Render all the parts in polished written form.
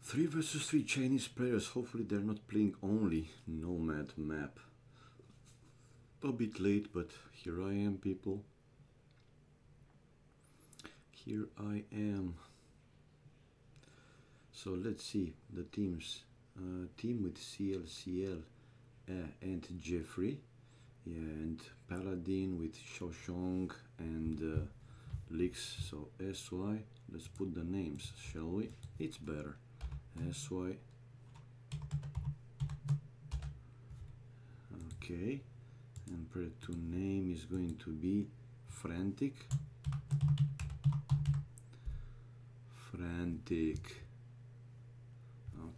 Three versus three Chinese players. Hopefully they're not playing only Nomad map. A bit late, but here I am, people. Here I am. So let's see the teams. Team with CL, and Jeffrey. Yeah, and Paladin with Xiaoshong and Lix. So SY. Let's put the names, shall we? It's better. SY. Okay, and player to name is going to be Frantic.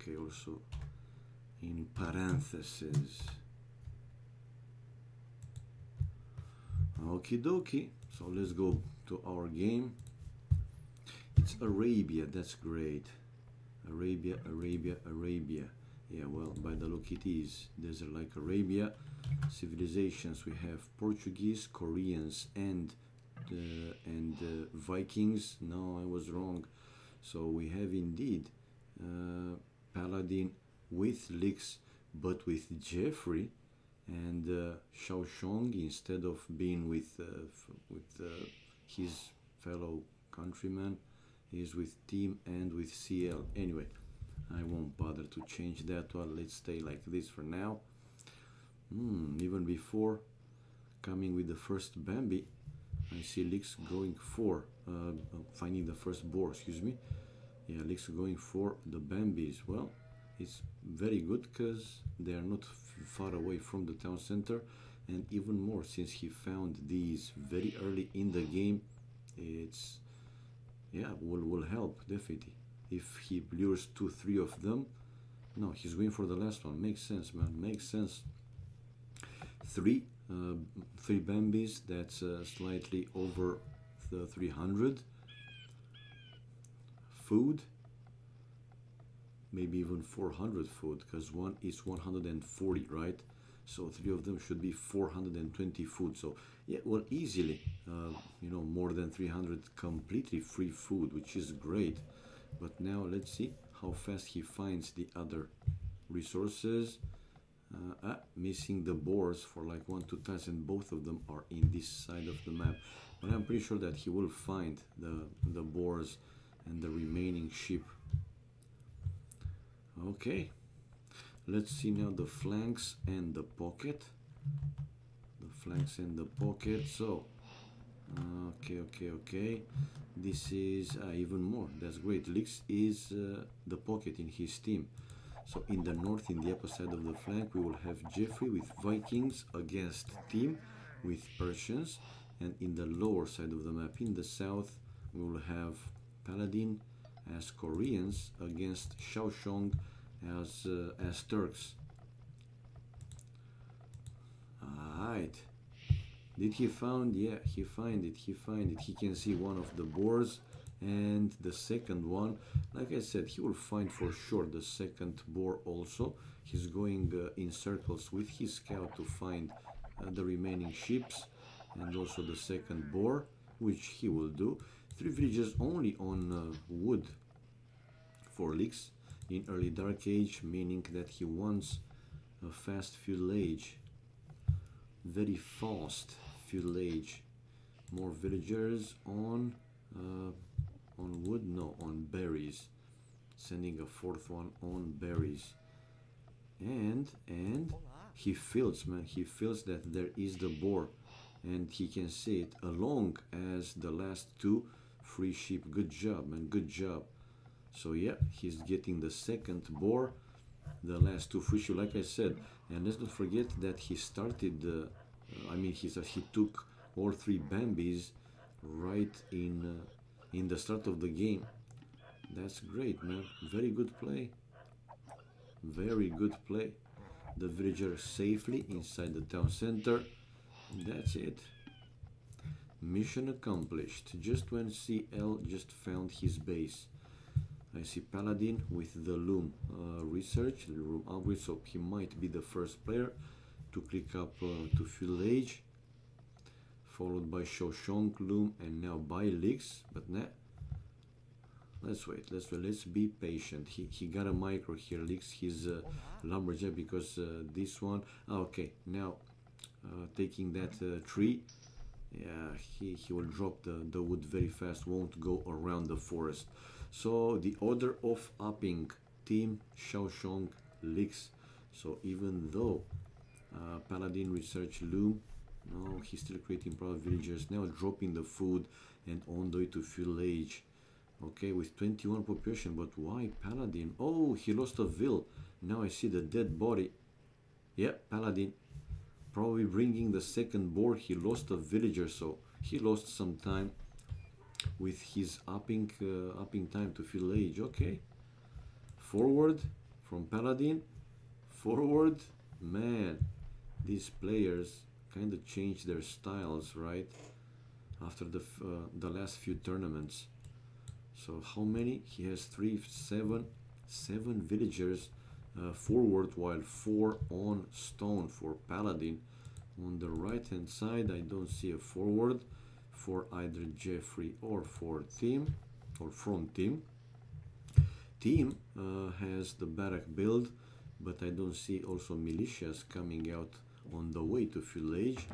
Okay, also in parentheses. Okie dokie. So let's go to our game. It's Arabia. That's great. Arabia. Yeah, well, by the look it is desert like Arabia. Civilizations, we have Portuguese, Koreans, and Vikings. No, I was wrong. So we have indeed Paladin with Lix, but with Jeffrey, and Xiaoshong, instead of being with his fellow countryman, is with Team and with CL. Anyway, I won't bother to change that one. Let's stay like this for now. Even before coming with the first Bambi, I see Lix going for finding the first boar, excuse me. Yeah, Lix going for the Bambis. Well, it's very good because they are not far away from the town center, and even more since he found these very early in the game. It's, yeah, will help definitely. If he lures 2-3 of them, no, he's going for the last one. Makes sense, man. Makes sense. Three Bambis. That's slightly over the 300. Food. Maybe even 400 food, because one is 140, right? So three of them should be 420 food. So yeah, well, easily, you know, more than 300 completely free food, which is great. But now let's see how fast he finds the other resources. Missing the boars for like 1-2 times, and both of them are in this side of the map. But I'm pretty sure that he will find the boars and the remaining sheep. Okay, let's see now the flanks and the pocket. The flanks and the pocket. So, okay. This is even more. That's great. Lix is the pocket in his team. So in the north, in the upper side of the flank, we will have Jeffrey with Vikings against Team with Persians. And in the lower side of the map, in the south, we will have Paladin as Koreans against Xiaoshong as Turks. Alright. Did he found? Yeah, he find it. He can see one of the boars, and the second one, like I said, he will find for sure the second boar also. He's going in circles with his scout to find the remaining ships and also the second boar, which he will do. 3 villages only on wood for Lix in early Dark Age, meaning that he wants a fast fuelage, very fast fuelage. More villagers on wood, no, on berries. Sending a 4th one on berries, and he feels, man, he feels that there is the boar, and he can see it along as the last 2 free sheep. Good job, man, good job. So yeah, he's getting the second boar, the last 2 free sheep, like I said. And let's not forget that he started he took all 3 Bambis right in the start of the game. That's great, man. Very good play. Very good play. The villager safely inside the town center. That's it. Mission accomplished. Just when CL just found his base. I see Paladin with the Loom research, the room upgrade, so he might be the first player to click up to Fuel Age, followed by Shoshong, Loom, and now by Lix, but nah. Let's wait, let's be patient. He got a micro here, Lix his Lumberjack, because this one, okay, now taking that tree, yeah, he will drop the wood very fast, won't go around the forest. So the order of upping, Team Xiaoshong Lix. So even though Paladin research Loom, no, he's still creating proud villagers, now dropping the food and on the way to Fuel Age. Okay, with 21 population, but why Paladin? Oh, he lost a vill. Now I see the dead body. Yeah, Paladin. Probably bringing the second board. He lost a villager, so he lost some time with his upping time to Fuel Age. Okay. Forward from Paladin. Forward. Man, these players kind of changed their styles, right? After the last few tournaments. So how many? He has seven villagers forward, while 4 on stone for Paladin. On the right hand side, I don't see a forward for either Jeffrey or for Team or from Team. Team has the barrack build, but I don't see also militias coming out on the way to Fuel Age.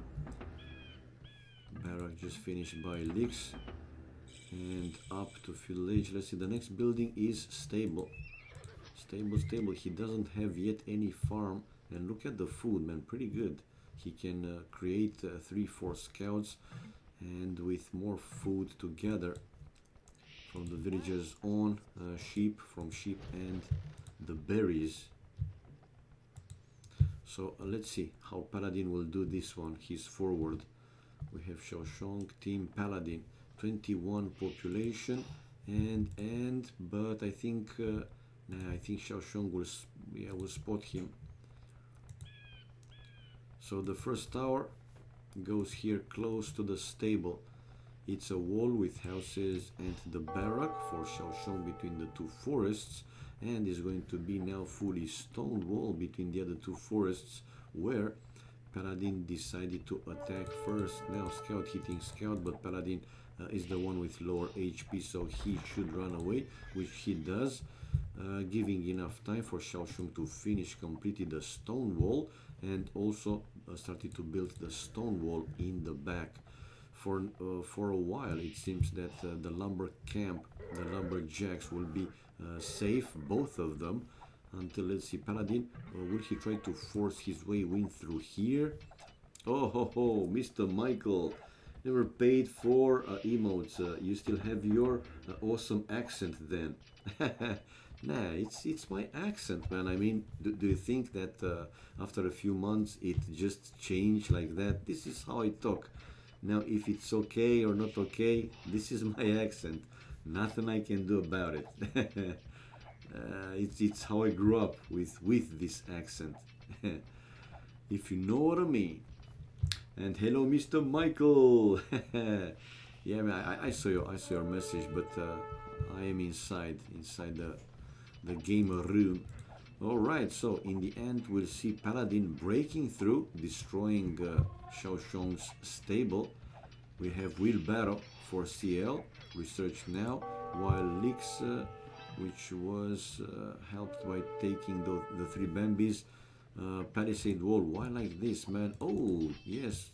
Barrack just finished by Lix. And up to Fuel Age. Let's see, the next building is stable. Stable. He doesn't have yet any farm. And look at the food, man, pretty good. He can create 3-4 scouts, and with more food to gather from the villagers on sheep, from sheep and the berries. So let's see how Paladin will do this one. He's forward. We have Xiaoshong, Team Paladin. 21 population, but I think I think Xiaoshong will spot him. So the first tower goes here close to the stable. It's a wall with houses and the barrack for Xiaoshong between the two forests, and is going to be now fully stone wall between the other two forests, where Paladin decided to attack first. Now scout hitting scout, but Paladin is the one with lower HP, so he should run away, which he does, giving enough time for Xiaoshong to finish completely the stone wall, and also started to build the stone wall in the back. For a while it seems that the lumber camp, the lumberjacks will be safe, both of them, until, let's see, Paladin, will he try to force his way in through here? Oh ho ho, Mr. Michael, never paid for emotes. You still have your awesome accent then. Nah, it's my accent, man. I mean, do you think that after a few months it just changed like that? This is how I talk. Now, if it's okay or not okay, this is my accent. Nothing I can do about it. It's how I grew up with this accent. If you know what I mean. And hello, Mr. Michael. Yeah, man, I saw your message, but I am inside the gamer room. All right, so in the end, we'll see Paladin breaking through, destroying Xiaoshong's stable. We have wheelbarrow for CL research now, while Lix, which was helped by taking the 3 Bambis. Palisade wall. Why like this, man? Oh yes,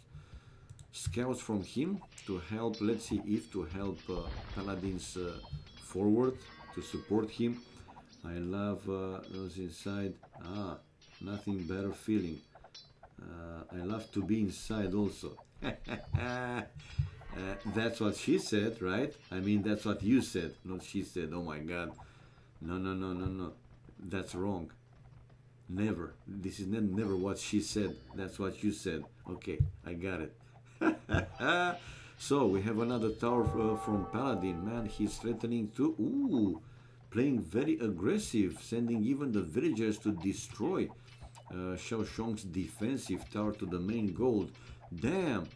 scouts from him to help. Let's see if to help Paladin's forward, to support him. I love those inside. Nothing better feeling. I love to be inside also. That's what she said, right? I mean, that's what you said, not she said. Oh my god, no, that's wrong. Never. This is never what she said. That's what you said. Okay, I got it. So we have another tower from Paladin. Man, he's threatening to... Ooh, playing very aggressive, sending even the villagers to destroy Xiaoshong's defensive tower to the main gold. Damn,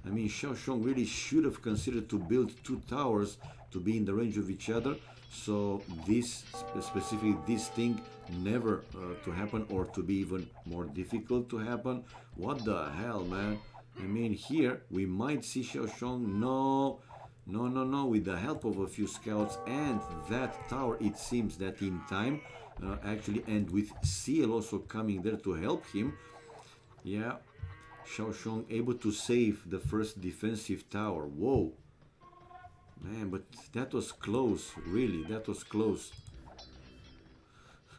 I mean, Xiaoshong really should have considered to build 2 towers to be in the range of each other. So this, specifically this thing, never to happen, or to be even more difficult to happen. What the hell, man? I mean, here we might see Xiaoshong. No, no, no, no. With the help of a few scouts and that tower, it seems that in time, actually, and with CL also coming there to help him. Yeah, Xiaoshong able to save the first defensive tower. Whoa. Man, but that was close, really, that was close.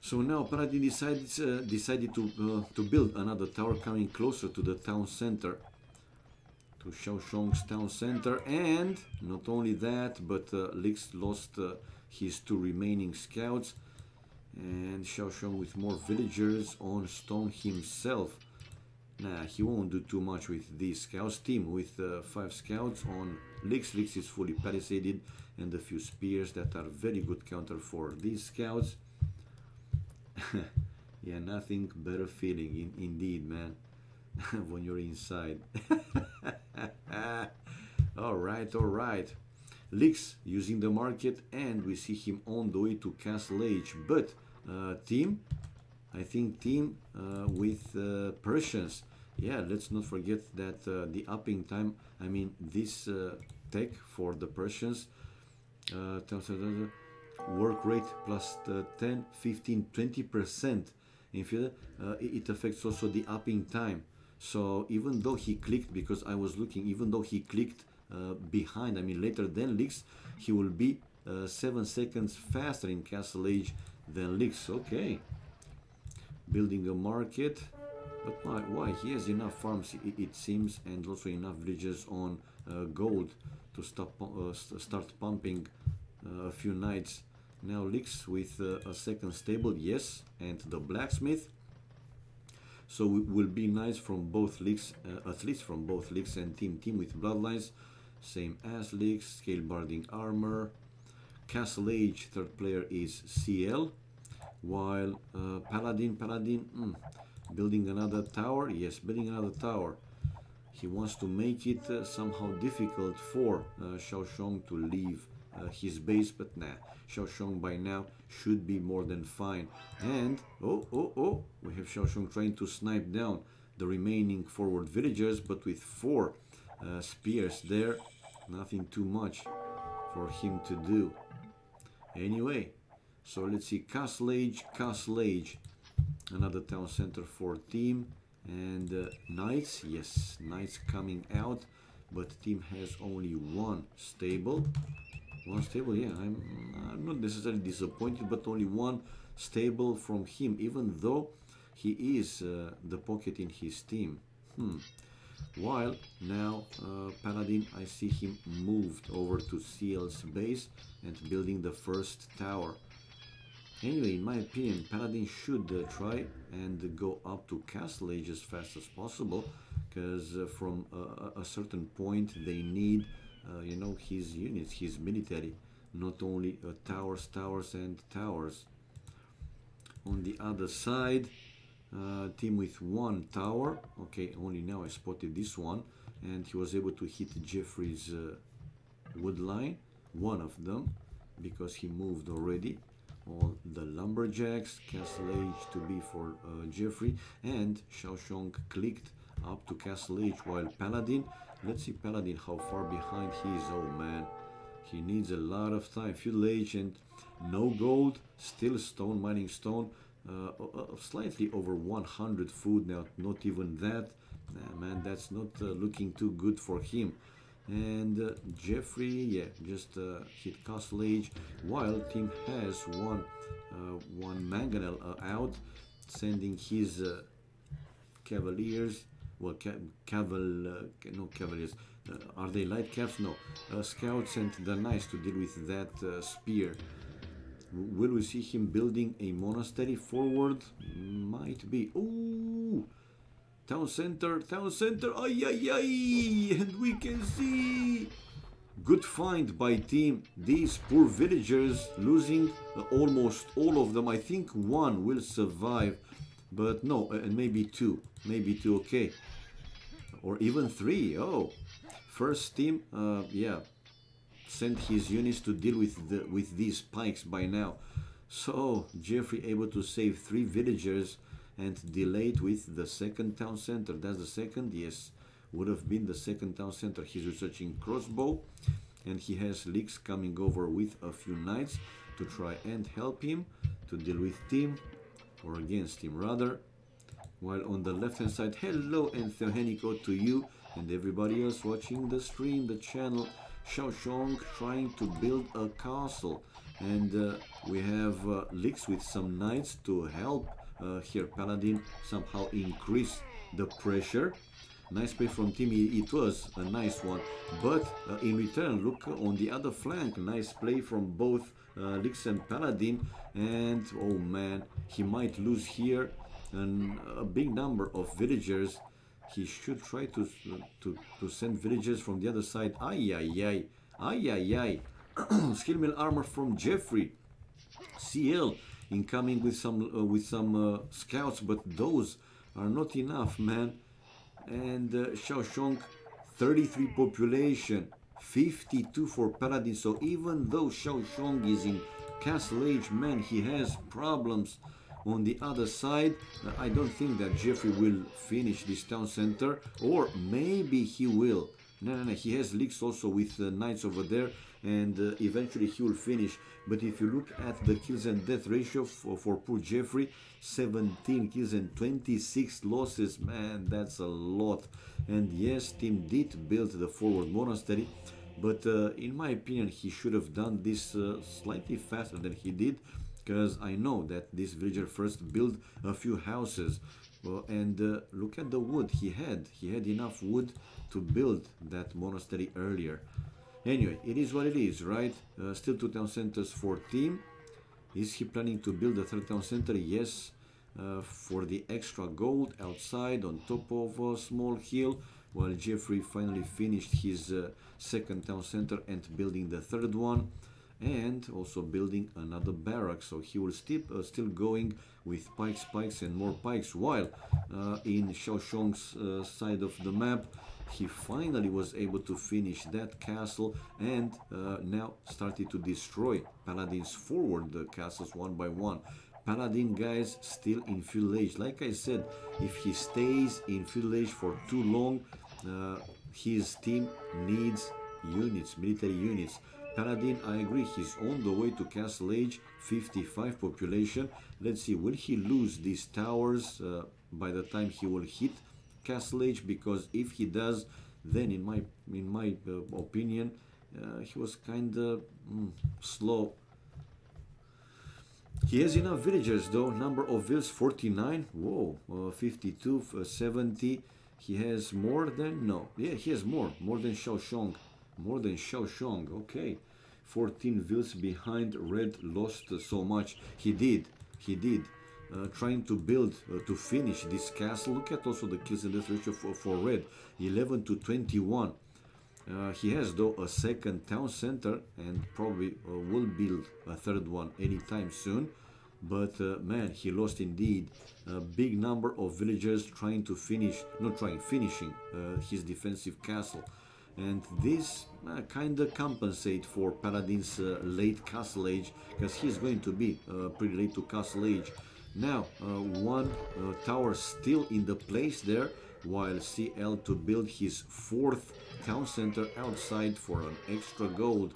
So now Paladin decided to build another tower coming closer to the town center. To Xiaoshong's town center, and not only that, but Lix lost his 2 remaining scouts. And Xiaoshong with more villagers on stone himself. Nah, he won't do too much with these scouts. Team with 5 scouts on Lix. Lix is fully palisaded, and a few spears that are very good counter for these scouts. Yeah, nothing better feeling indeed, man, when you're inside. Alright, alright. Lix using the market, and we see him on the way to Castle Age. But team, I think team with Persians. Yeah, let's not forget that the upping time, I mean this tech for the Persians, work rate plus 10, 15, 20%. It affects also the upping time. So even though he clicked, because I was looking, even though he clicked behind, I mean later than Lix, he will be 7 seconds faster in Castle Age than Lix. Okay. Building a market. But why? He has enough farms, it seems, and also enough villages on gold to start pumping a few knights. Now Lix with a second stable, yes, and the blacksmith. So it will be nice from both Lix, at least from both Lix and team with bloodlines. Same as Lix, scale barding armor. Castle Age, third player is CL. While Paladin, building another tower. Yes, building another tower. He wants to make it somehow difficult for Xiaoshong to leave his base, but nah, Xiaoshong by now should be more than fine. And oh, we have Xiaoshong trying to snipe down the remaining forward villagers, but with 4 spears there, nothing too much for him to do. Anyway, so let's see, Castle Age. Another town center for team, and knights. Yes, knights coming out, but team has only 1 stable. 1 stable, yeah, I'm not necessarily disappointed, but only 1 stable from him, even though he is the pocket in his team. While now Paladin, I see him moved over to CL's base and building the first tower. Anyway, in my opinion, Paladin should try and go up to Castle Age as fast as possible, because from a certain point they need, you know, his units, his military, not only towers and towers. On the other side, team with 1 tower. Okay, only now I spotted this one, and he was able to hit Jeffrey's wood line, one of them, because he moved already. All the lumberjacks, Castle Age to be for Jeffrey, and Xiaoshong clicked up to Castle Age, while Paladin, let's see Paladin how far behind he is. Oh man, he needs a lot of time. Feudal Age and no gold, still stone, mining stone, slightly over 100 food now, not even that. Nah, man, that's not looking too good for him. And Jeffrey, yeah, just hit Castle Age, while team has one mangonel out, sending his cavaliers, well, no cavaliers, are they light calves? No, scouts and the knights to deal with that spear. Will we see him building a monastery forward? Might be. Ooh! Town center, ay, ay, ay, and we can see, good find by team. These poor villagers losing almost all of them. I think 1 will survive, but no, and maybe two, okay. or even 3. Oh, first team, yeah, sent his units to deal with these pikes by now. So Jeffrey able to save 3 villagers and delayed with the second town center. That's the second, yes, would have been the second town center. He's researching crossbow, and he has leaks coming over with a few knights to try and help him to deal with team, or against him rather. While on the left hand side, hello and Theohenico to you and everybody else watching the stream, the channel. Xiaoshong trying to build a castle, and we have leaks with some knights to help here Paladin somehow increase the pressure. Nice play from team, it was a nice one, but in return, look on the other flank, nice play from both Lix and Paladin, and oh man, he might lose here a big number of villagers. He should try to send villagers from the other side. Ay ay ay, ay ay ay. Skill mill armor from Jeffrey. CL incoming with some scouts, but those are not enough, man. And Xiaoshong, 33 population, 52 for Paladin. So even though Xiaoshong is in Castle Age, man, he has problems on the other side. I don't think that Jeffrey will finish this town center, or maybe he will. No, he has leaks also with knights over there, and eventually he will finish. But if you look at the kills and death ratio for poor Jeffrey, 17 kills and 26 losses, man, that's a lot. And yes, team did build the forward monastery, but in my opinion, he should have done this slightly faster than he did, because I know that this villager first built a few houses. And look at the wood he had enough wood to build that monastery earlier. Anyway, it is what it is, right? Still 2 town centers for team. Is he planning to build a 3rd town center? Yes, for the extra gold outside on top of a small hill, while Jeffrey finally finished his 2nd town center and building the 3rd one, and also building another barrack. So he will still going with pikes and more pikes, while in Xiaoshong's side of the map, he finally was able to finish that castle, and now started to destroy Paladin's forward castles one by one. Paladin, guys, still in feudal age. Like I said, if he stays in feudal age for too long, his team needs units, military units. Paladin, I agree, he's on the way to Castle Age, 55 population. Let's see, will he lose these towers by the time he will hit Castle Age? Because if he does, then in my opinion, he was kind of slow. He has enough villagers though. Number of villas 49. Whoa, 52, 70. He has more than, no, yeah, he has more than Xiaoshong. More than Xiaoshong, okay. 14 villas behind. Red lost so much. He did. Trying to build, to finish this castle. Look at also the kills and death ratio for Red. 11 to 21. He has though a 2nd town center, and probably will build a 3rd one anytime soon. But man, he lost indeed a big number of villagers trying to finishing his defensive castle. And this kind of compensate for Paladin's late Castle Age, because he's going to be pretty late to Castle Age. Now, one tower still in the place there, while CL to build his 4th town center outside for an extra gold.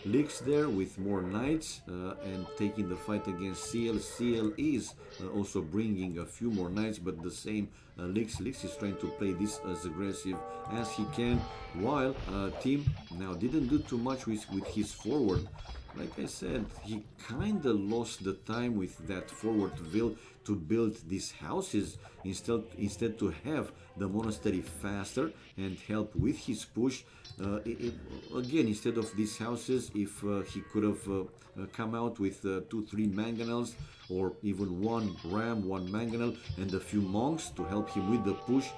Lix there with more knights and taking the fight against CL. CL is also bringing a few more knights, but the same Lix is trying to play this as aggressive as he can, while team now didn't do too much with his forward. Like I said, he kinda lost the time with that forward ville to build these houses, instead to have the monastery faster and help with his push. Again, instead of these houses, if he could have come out with 2-3 mangonels, or even 1 ram, 1 mangonel, and a few monks to help him with the push,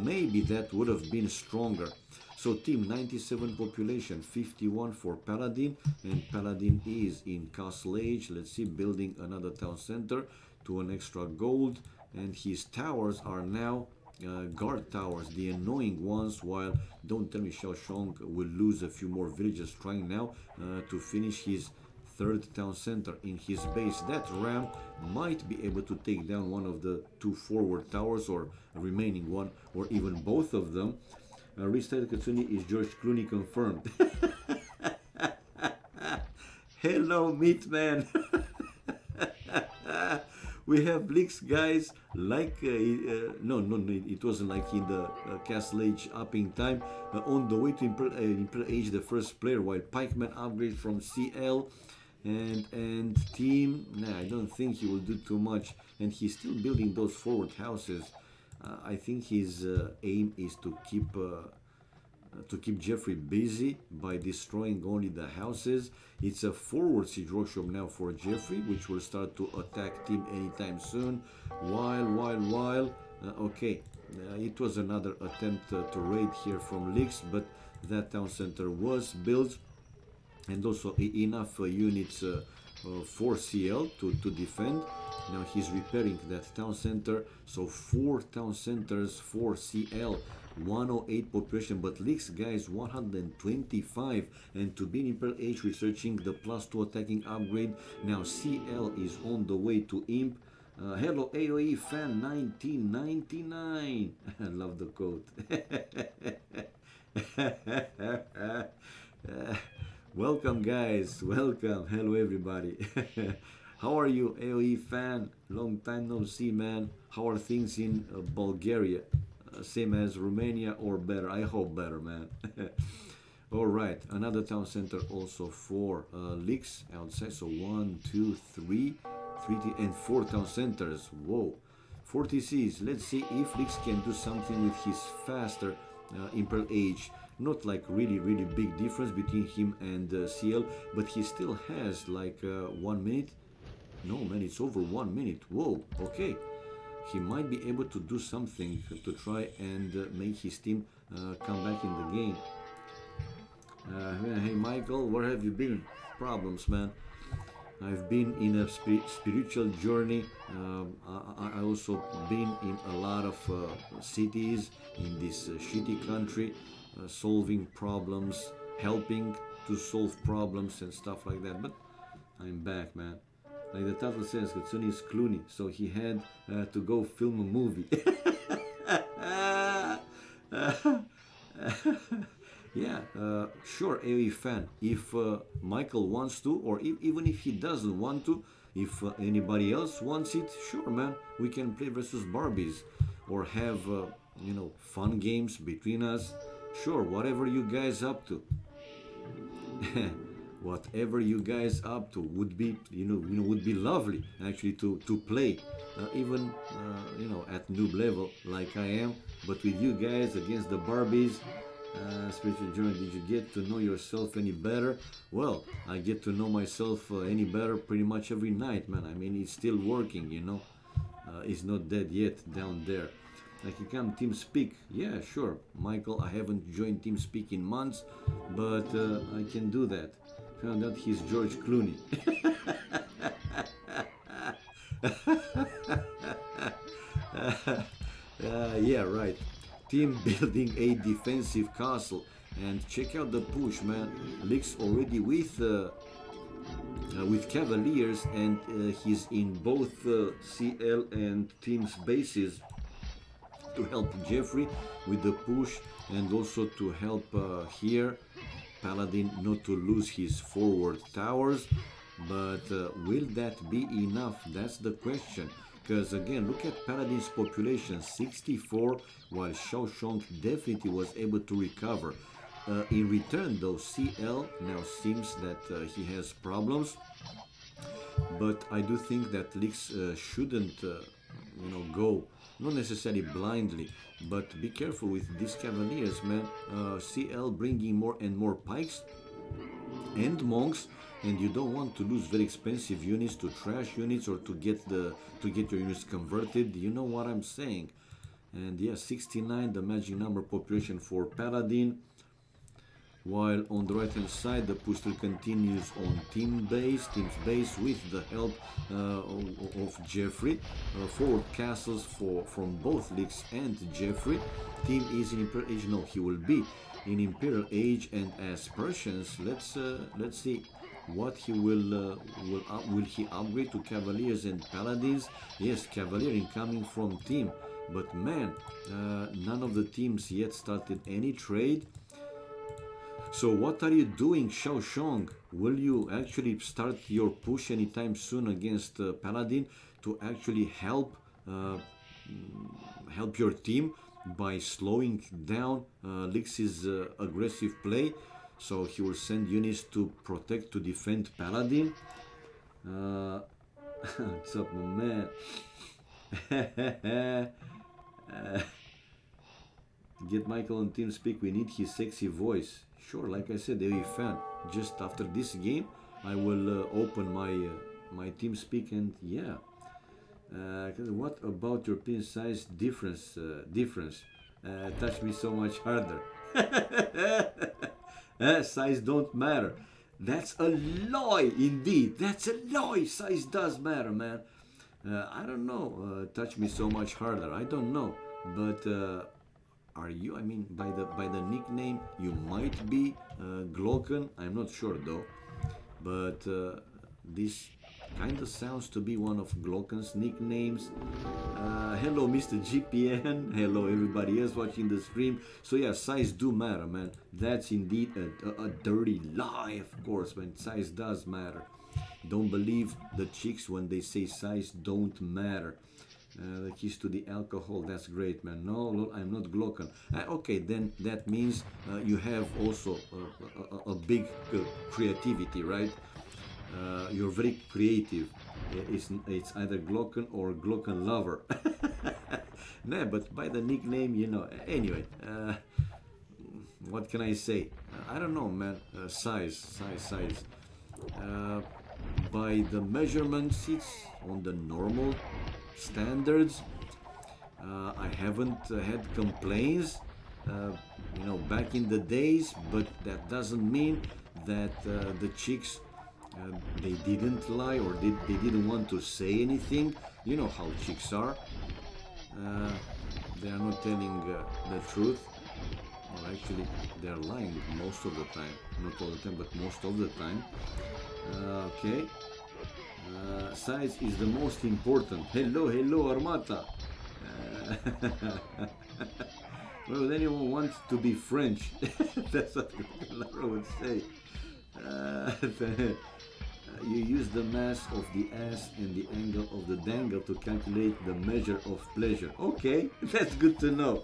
maybe that would have been stronger. So team 97 population, 51 for Paladin, and Paladin is in Castle Age. Let's see, building another town center to an extra gold, and his towers are now guard towers, the annoying ones, while don't tell me Xiao Shong will lose a few more villages trying now to finish his third town center in his base. That ram might be able to take down one of the two forward towers or remaining one, or even both of them. Restart Katsuni is George Clooney confirmed. Hello, Meatman. We have leaks, guys, like, no, it wasn't like in the Castle Age upping time. On the way to Imperial Age, the first player, while Pikeman upgrade from CL and team, nah, I don't think he will do too much. And he's still building those forward houses. I think his aim is to keep Jeffrey busy by destroying only the houses. It's a forward siege workshop now for Jeffrey, which will start to attack team anytime soon. While okay, it was another attempt to raid here from Leaks, but that town center was built, and also enough units for CL to defend. Now he's repairing that town center, so 4 town centers for CL. 108 population, but Leaks, guys, 125. And to be in Imperial Age, researching the +2 attacking upgrade. Now CL is on the way to Imp. Hello AoE fan 1999. I love the quote. Welcome, guys, welcome. Hello everybody. How are you, AoE fan? Long time no see, man. How are things in Bulgaria? Same as Romania or better? I hope better, man. All right, another town center also for Leaks outside. So 1, 2, 3, and 4 town centers. Whoa, 4 TCs. Let's see if Leaks can do something with his faster Imperial Age. Not like really big difference between him and CL, but he still has like 1 minute. No, man, it's over 1 minute. Whoa, okay. He might be able to do something to try and make his team come back in the game. Hey Michael, where have you been? Problems, man. I've been in a spiritual journey. I also been in a lot of cities in this shitty country, solving problems, helping to solve problems and stuff like that. But I'm back, man. Like the title says, Katsuni is Clooney, so he had to go film a movie. Yeah, sure, AoE fan. If Michael wants to, or even if he doesn't want to, if anybody else wants it, sure, man, we can play versus Barbies or have, you know, fun games between us. Sure, whatever you guys up to. Whatever you guys up to would be, would be lovely actually to play, even at noob level like I am, but with you guys against the Barbies. Spiritual journey. Did you get to know yourself any better? Well, I get to know myself any better pretty much every night, man. I mean, it's still working, it's not dead yet down there. I can come TeamSpeak. Yeah, sure, Michael. I haven't joined TeamSpeak in months, but I can do that. Found out he's George Clooney. Yeah, right. Team building a defensive castle, and check out the push, man. Leaks already with Cavaliers, and he's in both CL and Team's bases to help Jeffrey with the push, and also to help here Paladin not to lose his forward towers. But will that be enough? That's the question. Because again, look at Paladin's population, 64, while Xiao Shong definitely was able to recover. In return though, CL now seems that he has problems. But I do think that Leaks shouldn't go, not necessarily blindly, but be careful with these Cavaliers, man. CL bringing more and more pikes and monks, and you don't want to lose very expensive units to trash units, or to get your units converted. You know what I'm saying? And yeah, 69, the magic number population for Paladin. while on the right hand side the push still continues on team's base with the help of Jeffrey. Forward castles from both leagues and Jeffrey. Team is in Imperial Age. No, he will be in Imperial Age, and as Persians, let's see what he will he upgrade to Cavaliers and Paladins. Yes, Cavalier incoming from team, but man, none of the teams yet started any trade. So what are you doing, Xiaoshong? Will you actually start your push anytime soon against Paladin to actually help your team by slowing down Lix's aggressive play? So he will send units to protect, to defend Paladin. What's up, man? Get Michael on TeamSpeak. We need his sexy voice. Sure, like I said, AoE fan. Just after this game, I will open my TeamSpeak, and yeah. What about your pin size difference? Touch me so much harder. Size don't matter. That's a lie, indeed. That's a lie. Size does matter, man. I don't know. Touch me so much harder. I don't know, but are you? I mean, by the nickname, you might be Glocken. I'm not sure though, but this kind of sounds to be one of Glocken's nicknames. Hello, Mr. GPN. Hello, everybody else watching the stream. So yeah, size do matter, man. That's indeed a dirty lie, of course, man. Size does matter. Don't believe the chicks when they say size don't matter. The keys to the alcohol, that's great, man. No, I'm not Glocken. Okay, then that means you have also a big creativity, right? You're very creative. It's either Glocken or Glocken lover. Nah, but by the nickname, you know. Anyway, what can I say? I don't know, man. Size. By the measurements, it's on the normal standards. I haven't had complaints, you know, back in the days, but that doesn't mean that the chicks they didn't lie or they didn't want to say anything. You know how chicks are. They are not telling the truth. Well, actually, they're lying most of the time. Not all the time, but most of the time. Okay. Size is the most important. Hello, Armata. Well, would anyone want to be French? That's what Laura would say. You use the mass of the ass and the angle of the dangle to calculate the measure of pleasure. Okay, that's good to know.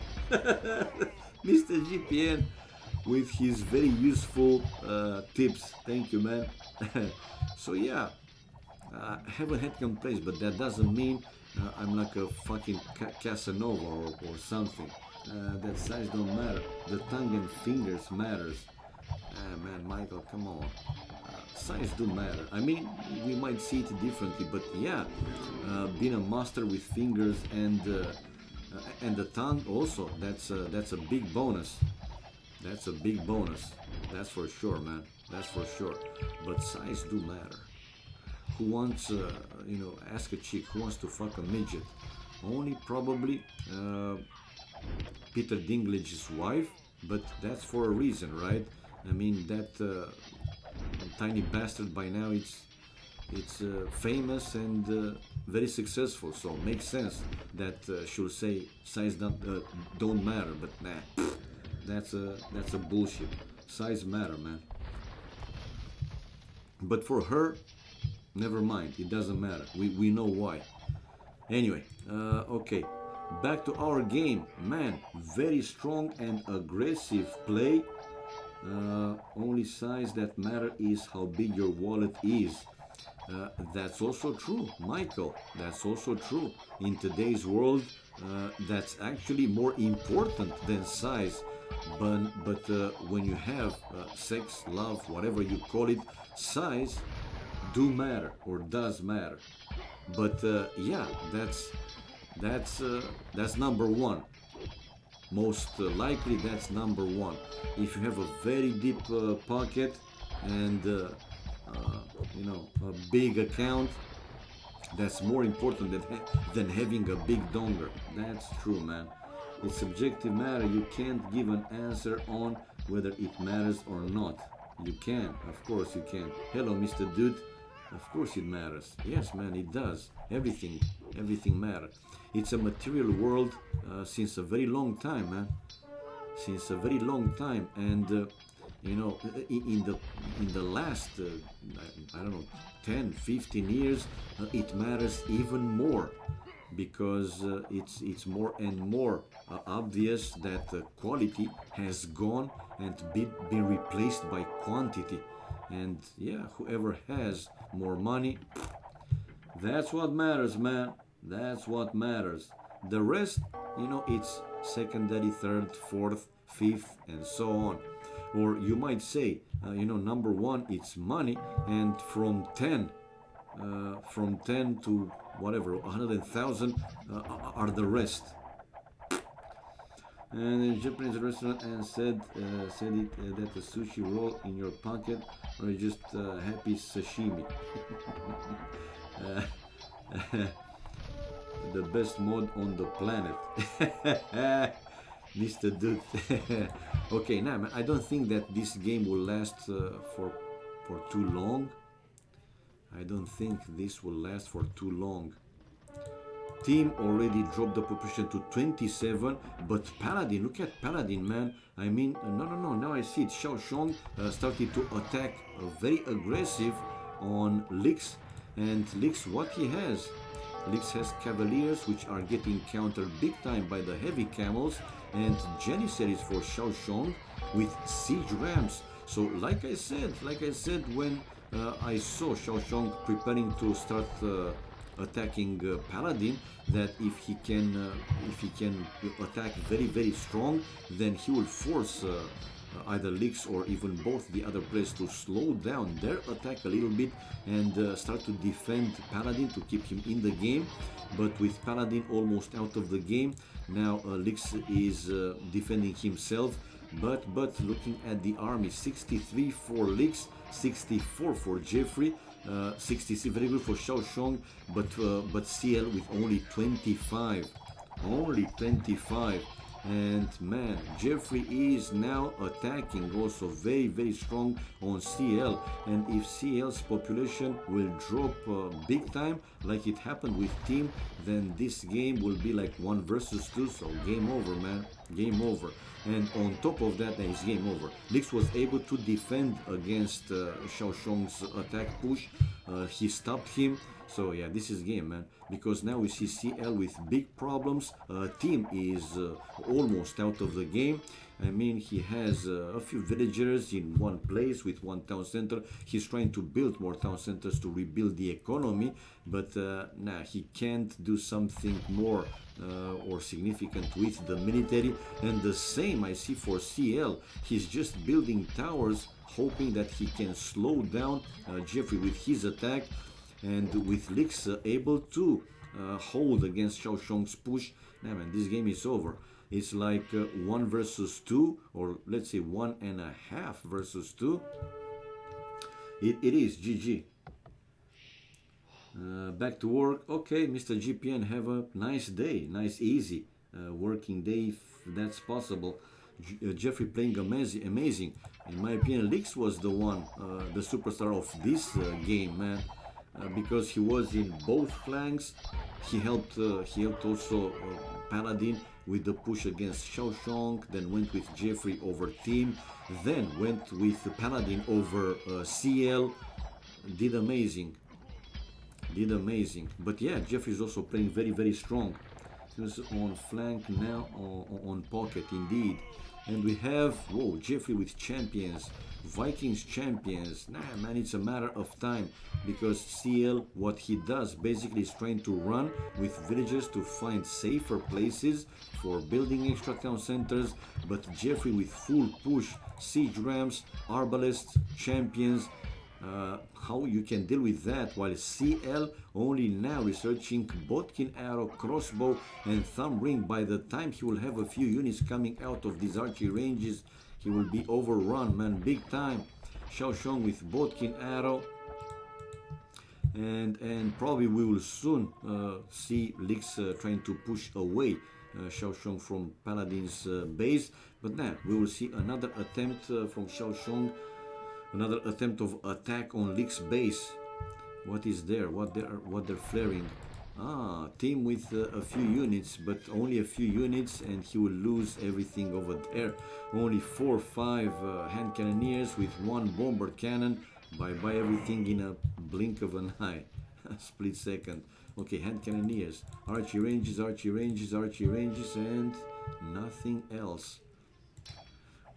Mr. GPN with his very useful tips. Thank you, man. So yeah, I haven't had complaints, but that doesn't mean I'm like a fucking Casanova or something. That size don't matter. The tongue and fingers matters. Man, Michael, come on. Size do matter. I mean, we might see it differently, but yeah, being a master with fingers and the tongue also, that's a big bonus. That's a big bonus. That's for sure, man. That's for sure. But size do matter. Who wants, you know, ask a chick who wants to fuck a midget? Only probably Peter Dinklage's wife, but that's for a reason, right? I mean, that tiny bastard by now, it's famous and very successful, so it makes sense that she'll say size don't matter. But nah, that's a bullshit. Size matter, man. But for her, never mind. It doesn't matter. We know why. Anyway, okay. Back to our game, man. Very strong and aggressive play. Only size that matter is how big your wallet is. That's also true, Michael. That's also true. In today's world, that's actually more important than size. But when you have sex, love, whatever you call it, size do matter or does matter. But yeah, that's number one. Most likely that's number one. If you have a very deep pocket and you know, a big account, that's more important than having a big donger. That's true, man. It's subjective matter. You can't give an answer on whether it matters or not. You can, of course you can. Hello, Mr. Dude. Of course it matters. Yes, man, it does. Everything matters. It's a material world since a very long time, man. Since a very long time, and you know, in the last I don't know, 10, 15 years, it matters even more, because it's more and more obvious that quality has gone and been replaced by quantity. And yeah, whoever has more money, that's what matters, man. That's what matters. The rest, you know, it's secondary, third, fourth, fifth, and so on. Or you might say, you know, number one, it's money, and from 10 to whatever, 100,000 are the rest. And a Japanese restaurant and said that the sushi roll in your pocket or just happy sashimi. The best mod on the planet. Mr. Dude. Okay, now man, I don't think that this game will last for too long. I don't think this will last for too long. Team already dropped the population to 27, but Paladin, look at Paladin, man. I mean, no, now I see it. Xiaoshong started to attack very aggressive on Lix, and Lix, what he has? Lix has Cavaliers, which are getting countered big time by the heavy camels, and Janissaries for Xiaoshong with siege rams. So like I said when I saw Xiaoshong preparing to start attacking Paladin, that if he can attack very strong, then he will force either Lix or even both the other players to slow down their attack a little bit and start to defend Paladin to keep him in the game. But with Paladin almost out of the game, now Lix is defending himself. But looking at the army, 63 for Lix, 64 for Jeffrey, 66 very good for Xiaoshong, but CL with only 25, and man, Jeffrey is now attacking also very strong on CL, and if CL's population will drop big time like it happened with Team, then this game will be like 1 versus 2, so game over, man, game over. And on top of that, then it's game over. Lix was able to defend against Xiaoshong's attack push. He stopped him. So yeah, this is game, man. Because now we see CL with big problems. Team is almost out of the game. I mean, he has a few villagers in one place with one town center. He's trying to build more town centers to rebuild the economy. But nah, he can't do something more or significant with the military. And the same I see for CL. He's just building towers, hoping that he can slow down Jeffrey with his attack. And with Lix able to hold against Xiaoshong's push, nah, man, this game is over. It's like 1 versus 2, or let's say 1.5 versus 2. It is GG. Back to work. Okay, Mr. GPN, have a nice day, nice easy working day if that's possible. Jeffrey playing amazing. In my opinion, Lix was the one, the superstar of this game, man. Because he was in both flanks. He helped also Paladin with the push against Xiaoshong, then went with Jeffrey over Team, then went with Paladin over CL. Did amazing. But yeah, Jeffrey is also playing very strong. He was on flank, now on pocket indeed. And we have, whoa, Jeffrey with champions, Vikings champions. Nah, man, it's a matter of time, because CL, what he does basically is trying to run with villagers to find safer places for building extra town centers. But Jeffrey with full push, siege rams, arbalists, champions, how you can deal with that, while CL only now researching Botkin arrow, crossbow and thumb ring. By the time he will have a few units coming out of these archery ranges, he will be overrun, man, big time. Xiaoshong with Botkin arrow, and probably we will soon see Lix trying to push away Xiaoshong from Paladin's base. But now we will see another attempt from Xiaoshong, another attempt of attack on Lix's base. What is there? What they're flaring? Ah, team with a few units, but only a few units, and he will lose everything over there. Only 4 or 5 hand cannoneers with 1 bomber cannon. Bye-bye everything in a blink of an eye. Split second. Okay, hand cannoneers. Archery ranges, archery ranges, archery ranges, and nothing else.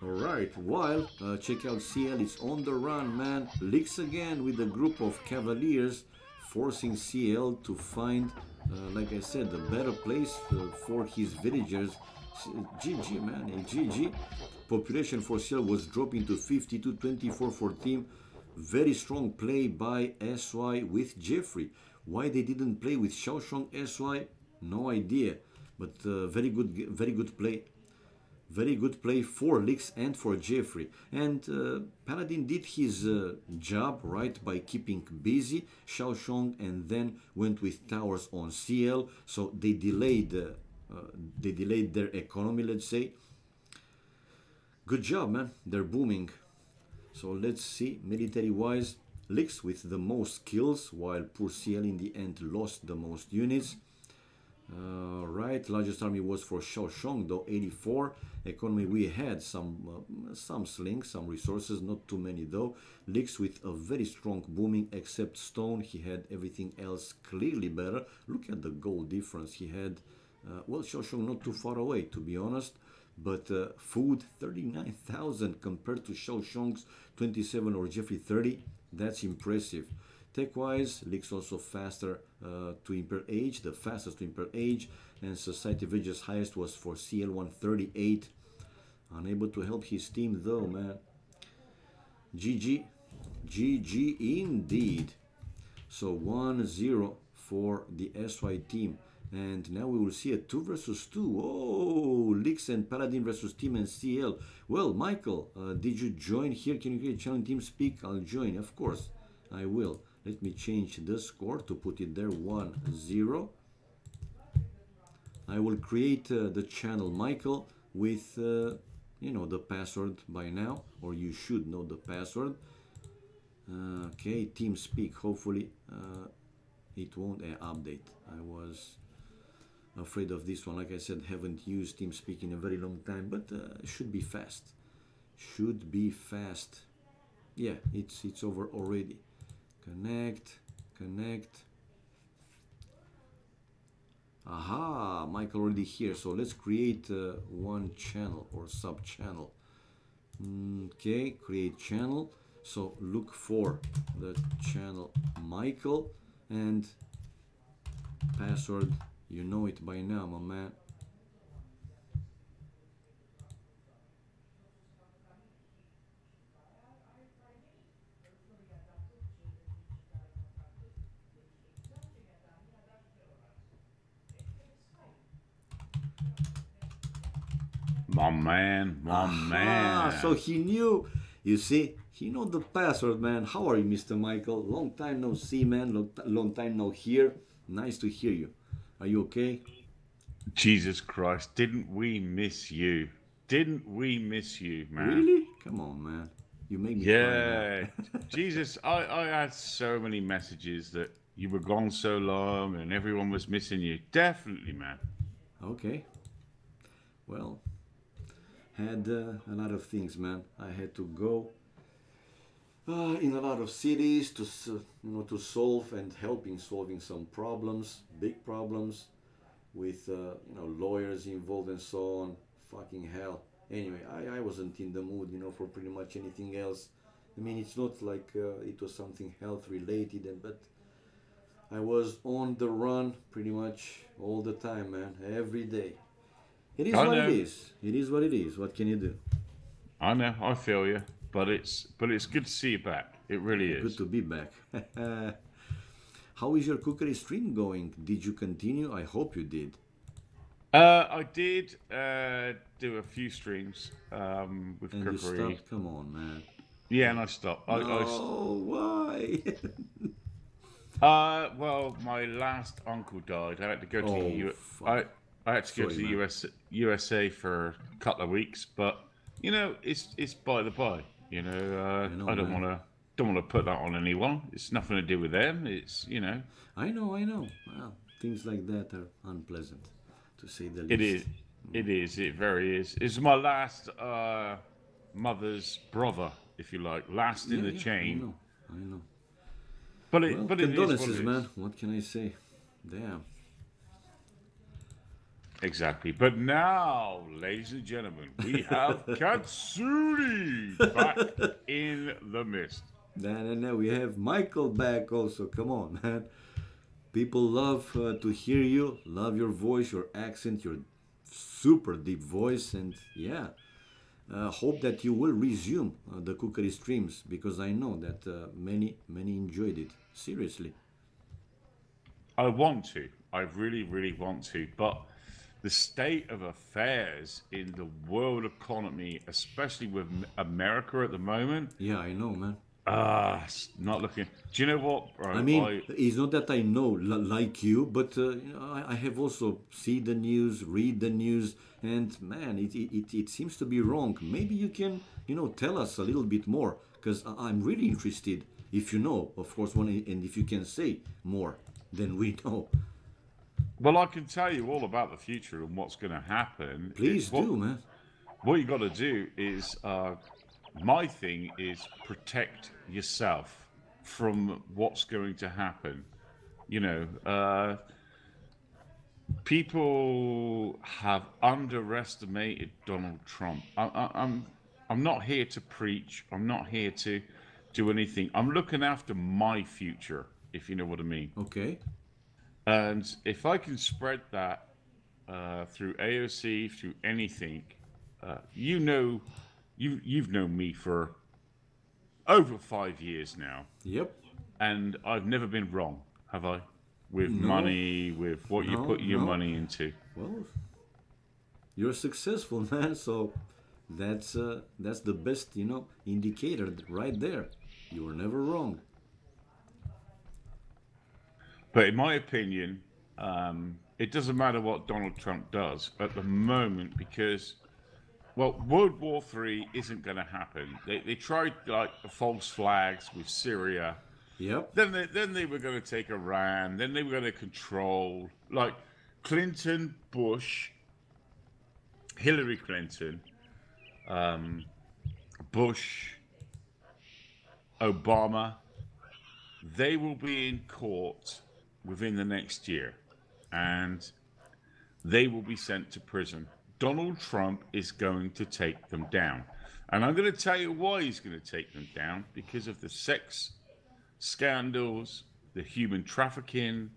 Alright, while check out CL, it's on the run, man. Lix again with a group of cavaliers, forcing CL to find, like I said, a better place for his villagers. GG, man, GG. Population for CL was dropping to 52-24 for team. Very strong play by SY with Jeffrey. Why they didn't play with Xiaoshong SY? No idea. But very good play. Very good play for Lix and for Jeffrey. And Paladin did his job, right, by keeping busy Xiaoshong, and then went with towers on CL. So they delayed their economy, let's say. Good job, man. They're booming. So let's see, military-wise, Lix with the most kills, while poor CL in the end lost the most units. Right, largest army was for Xiaoshong, though 84. Economy, we had some slings, some resources, not too many though. Lix with a very strong booming, except stone. He had everything else clearly better. Look at the gold difference. He had, well, Xiaoshong not too far away, to be honest. But food, 39,000 compared to Xiaoshong's 27 or Jeffrey 30. That's impressive. Tech-wise, Lix also faster to Imperial Age, the fastest to Imperial Age, and Society Village's highest was for CL 138. Unable to help his team though, man. GG. GG indeed. So 1-0 for the SY team. And now we will see a 2 versus 2. Oh, Lix and Paladin versus Team and CL. Well, Michael, did you join here? Can you create channel Team Speak? I'll join, of course. I will. Let me change the score to put it there, 1-0. I will create the channel Michael with, you know, the password by now, or you should know the password. Okay, Team Speak. Hopefully, it won't update. I was afraid of this one. Like I said, haven't used TeamSpeak in a very long time, but should be fast. Should be fast. Yeah, it's over already. Connect. Aha, Michael already here. So let's create one channel or sub channel. Okay, create channel. So look for the channel Michael and password. You know it by now, my man. My man. So he knew. You see, he know the password, man. How are you, Mr. Michael? Long time no see, man. Long time no hear. Nice to hear you. Are you okay? Jesus Christ, didn't we miss you? Didn't we miss you, man? Really? Come on, man. You make me cry now. Jesus, I had so many messages that you were gone so long and everyone was missing you. Definitely, man. Okay. Well, had a lot of things, man. I had to go in a lot of cities to, to solve and helping solving some problems, big problems with, lawyers involved and so on. Fucking hell. Anyway, I wasn't in the mood, for pretty much anything else. I mean, it's not like it was something health related, but I was on the run pretty much all the time, man, every day. It is what it is. It is what it is. What can you do? I know. I feel you. But it's good to see you back. It really Good is. to be back. How is your cookery stream going? Did you continue? I hope you did. I did do a few streams with And you cookery. stopped? Come on, man. Yeah, and I stopped. No, why? Well, my last uncle died. I had to go to the Oh, U. fuck. I had to go to Sorry, the man. USA for a couple of weeks, but it's by the by. I know, I man. don't want to put that on anyone. It's nothing to do with them. It's. I know, I know. Well, things like that are unpleasant, to say the It least. is. It is. It very is. It's my last mother's brother, if you like, last in Yeah, the yeah, I chain. know, I know. Well, But it is what condolences, it is. man. What can I say? Damn. Exactly. But now, ladies and gentlemen, we have Katsuri back in the mist. And we have Michael back also. Come on, man. People love to hear you, love your voice, your accent, your super deep voice, and yeah, hope that you will resume the cookery streams because I know that many enjoyed it. Seriously. I want to. I really, really want to. But the state of affairs in the world economy, especially with America at the moment, Yeah, I know, man. it's not looking. Do you know what, I bro? mean, it's not that I know like you, but I have also see the news, read the news, and man, it seems to be wrong. Maybe you can, tell us a little bit more, because I'm really interested. If you know, of course, and if you can say more than we know, Well, I can tell you all about the future and what's going to happen. please do, man. What you got to do is my thing is protect yourself from what's going to happen. You know, people have underestimated Donald Trump. I'm not here to preach. I'm not here to do anything. I'm looking after my future, if you know what I mean. Okay. And if I can spread that through AoC, through anything, you know, you've known me for over 5 years now, Yep. and I've never been wrong, have I? With No. money, with what you're No. putting your No. money into. Well, you're successful, man. So that's the best, indicator right there. You were never wrong. But in my opinion, it doesn't matter what Donald Trump does at the moment because, well, World War III isn't going to happen. They tried like false flags with Syria. Yep. Then they were going to take Iran. Then they were going to control like Clinton, Bush, Hillary Clinton, um, Bush, Obama. They will be in court within the next year, and they will be sent to prison. Donald Trump is going to take them down. And I'm going to tell you why he's going to take them down because of the sex scandals, the human trafficking,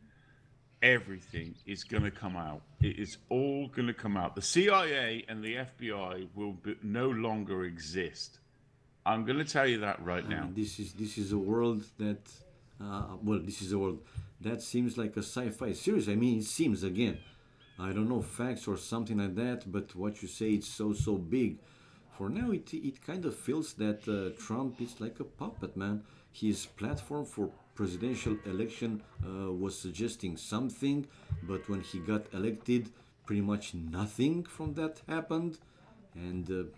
everything is going to come out. It is all going to come out. The CIA and the FBI will no longer exist. I'm going to tell you that right I now. mean, this is a world that, this is a world that seems like a sci-fi series. I mean, it seems again. I don't know facts or something like that, but what you say it's so big. For now, it kind of feels that Trump is like a puppet, man. His platform for presidential election was suggesting something, but when he got elected, pretty much nothing from that happened, and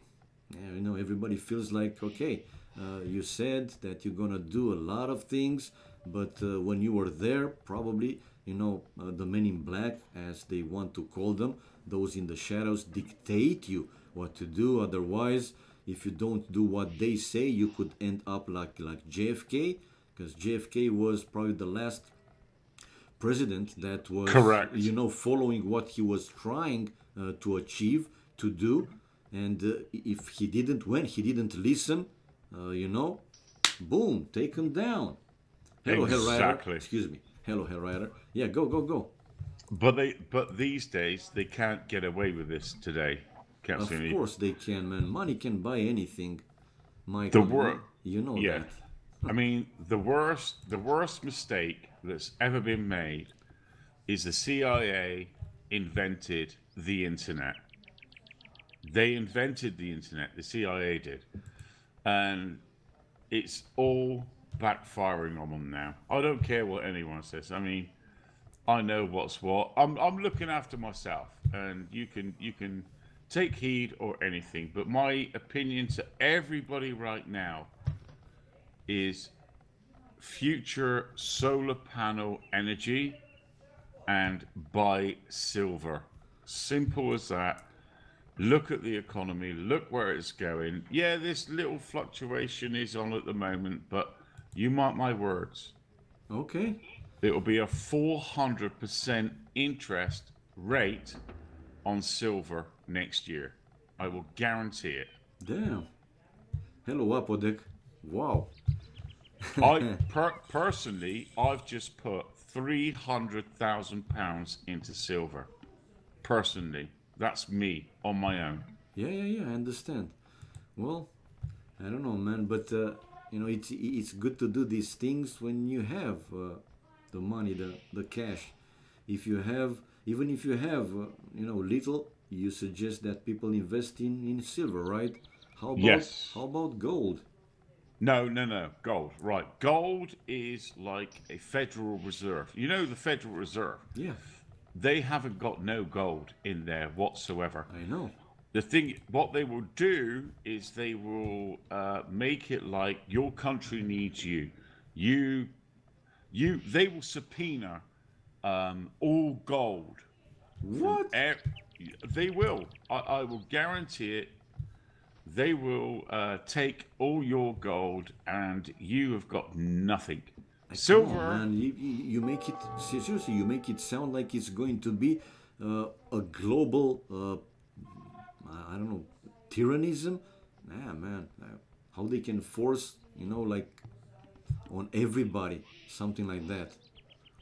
everybody feels like okay, you said that you're gonna do a lot of things, but when you were there, probably the men in black, as they want to call them, those in the shadows, dictate you what to do. Otherwise, if you don't do what they say, you could end up like JFK, because JFK was probably the last president that was Correct. following what he was trying to achieve, to do, and if he didn't, when he didn't listen, boom, take him down. Hello, Hell Rider. Exactly. Excuse me. Hello, Hell Rider. Yeah, go. But these days they can't get away with this today. Can't Of see course they can, man. Money can buy anything, the Michael. word. You know Yeah, that. I mean, the worst mistake that's ever been made is the CIA invented the internet. They invented the internet, the CIA did. And it's all backfiring on them now. I don't care what anyone says. I mean, I know what's what. I'm looking after myself, and you can take heed or anything. But my opinion to everybody right now is future solar panel energy and buy silver. Simple as that. Look at the economy, look where it's going. Yeah, this little fluctuation is on at the moment, but you mark my words, Okay. it will be a 400% interest rate on silver next year. I will guarantee it. Damn. Hello, Apodek. Wow. Personally, I've just put £300,000 into silver. Personally, that's me on my own. Yeah, yeah, yeah. I understand. Well, I don't know, man, but it's good to do these things when you have the money, the cash. If you have, even if you have, little, you suggest that people invest in silver, right? Yes. How about gold? No, no, no. Gold. Right. Gold is like a Federal Reserve. You know the Federal Reserve. Yeah, They haven't got no gold in there whatsoever. I know. The thing, what they will do is they will make it like your country needs you. You, They will subpoena all gold from What? they will. I will guarantee it. They will take all your gold, and you have got nothing. Come on, Silver. man. You make it seriously. You make it sound like it's going to be a global, I don't know, tyrannism. Nah, man. How they can force, like on everybody, something like that.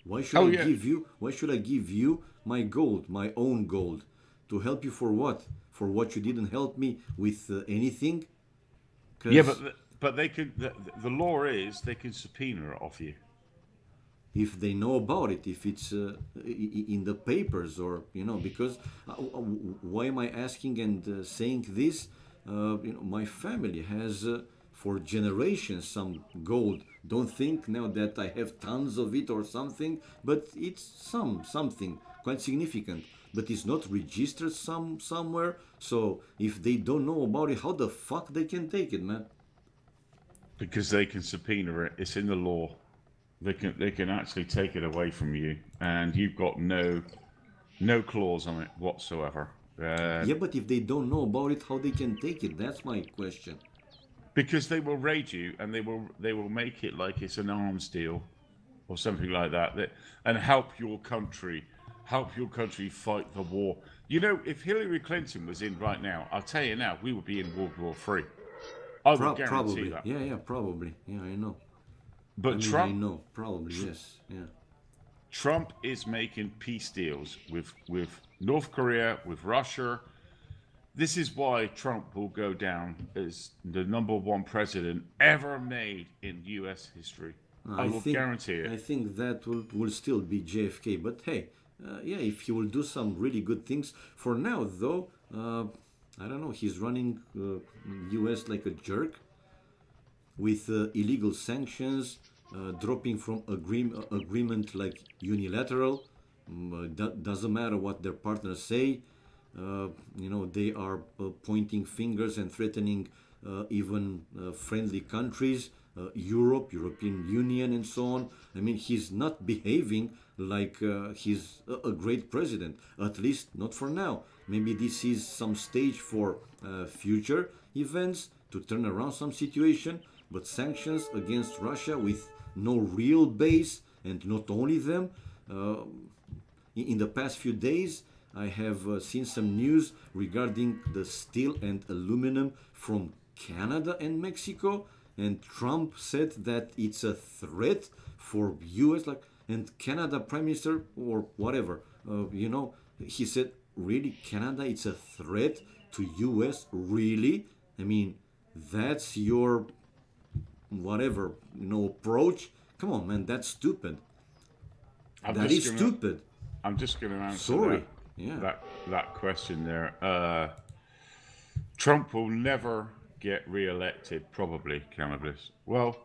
Why should Oh I yeah, give you? Why should I give you my gold, my own gold, to help you for what? For what you didn't help me with anything? yeah, Because but they can. The law is they can subpoena it off you. if they know about it, if it's in the papers, or because why am I asking and saying this? My family has for generations some gold. Don't think now that I have tons of it or something, but it's something quite significant. But it's not registered somewhere. So if they don't know about it, how the fuck they can take it, man? Because they can subpoena it. It's in the law. They can actually take it away from you, and you've got no clause on it whatsoever. Yeah, but if they don't know about it, how they can take it? That's my question. Because they will raid you, and they will make it like it's an arms deal or something like that. And help your country fight the war. You know, if Hillary Clinton was in right now, I'll tell you now, we would be in World War III. I will guarantee Probably. that. Yeah, yeah, probably. Yeah, I know. I But mean, I Trump know. Probably, yes. Yeah. Trump is making peace deals with North Korea, with Russia. This is why Trump will go down as the number one president ever made in U.S. history. I I will think guarantee it. I think that will still be JFK. But hey, yeah, if he will do some really good things. For now, though, I don't know. He's running U.S. like a jerk with illegal sanctions, dropping from agreement like unilateral. Doesn't matter what their partners say. They are pointing fingers and threatening even friendly countries, European Union, and so on. I mean, he's not behaving like he's a great president, at least not for now. Maybe this is some stage for future events to turn around some situation, but sanctions against Russia with no real base, and not only them. Uh, in the past few days, I have seen some news regarding the steel and aluminum from Canada and Mexico, and Trump said that it's a threat for US, like, and Canada Prime Minister or whatever, he said, really, Canada, it's a threat to US, really? I mean, that's your whatever, approach. Come on, man, that's stupid. I'm That just is gonna, stupid. I'm just going to answer Sorry. Yeah. that question there. Trump will never get re-elected, probably, cannabis. Well,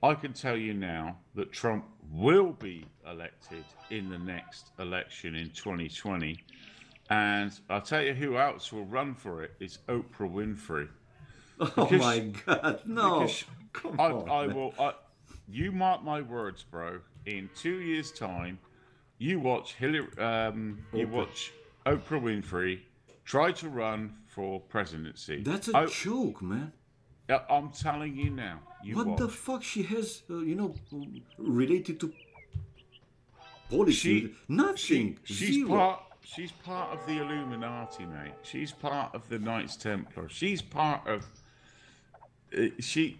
I can tell you now that Trump will be elected in the next election in 2020. And I'll tell you who else will run for it is Oprah Winfrey. Oh my God, no. Because Come I, on, I man. will, you mark my words, bro. In 2 years' time, you watch you Oprah. watch Oprah Winfrey try to run for presidency. That's a joke, man. I'm telling you now, you What the watch. fuck she has, related to policy? She, Nothing. Zero. she's part of the Illuminati, mate. She's part of the Knights Templar. She's part of.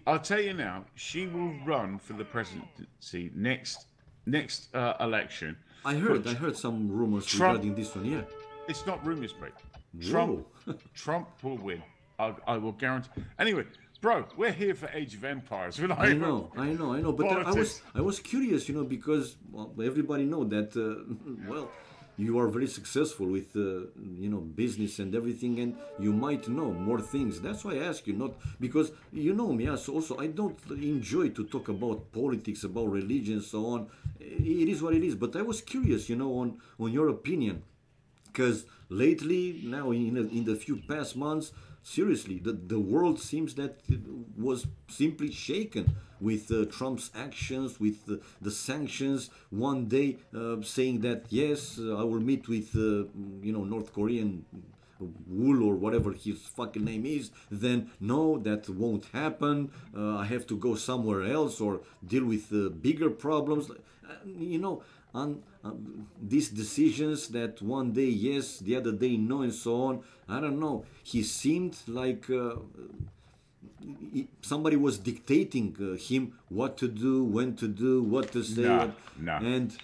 I'll tell you now. She will run for the presidency next election. I But heard some rumors Trump, regarding this one. Yeah. it's not rumors, mate. Whoa. Trump will win. I will guarantee. Anyway, bro, we're here for Age of Empires. We're not I here know. But politics. I was curious, because everybody know that, well, you are very successful with, business and everything, and you might know more things. That's why I ask you, not because you know me. Also, I don't enjoy to talk about politics, about religion, so on. It is what it is. But I was curious, on your opinion. Because lately, now in the few past months, seriously, the world seems that it was simply shaken with Trump's actions, with the sanctions. One day saying that yes, I will meet with North Korean Wool or whatever his fucking name is. Then no, that won't happen. I have to go somewhere else or deal with bigger problems. On these decisions that one day yes, the other day no, and so on. I don't know. He seemed like somebody was dictating him what to do, when to do, what to say, No. and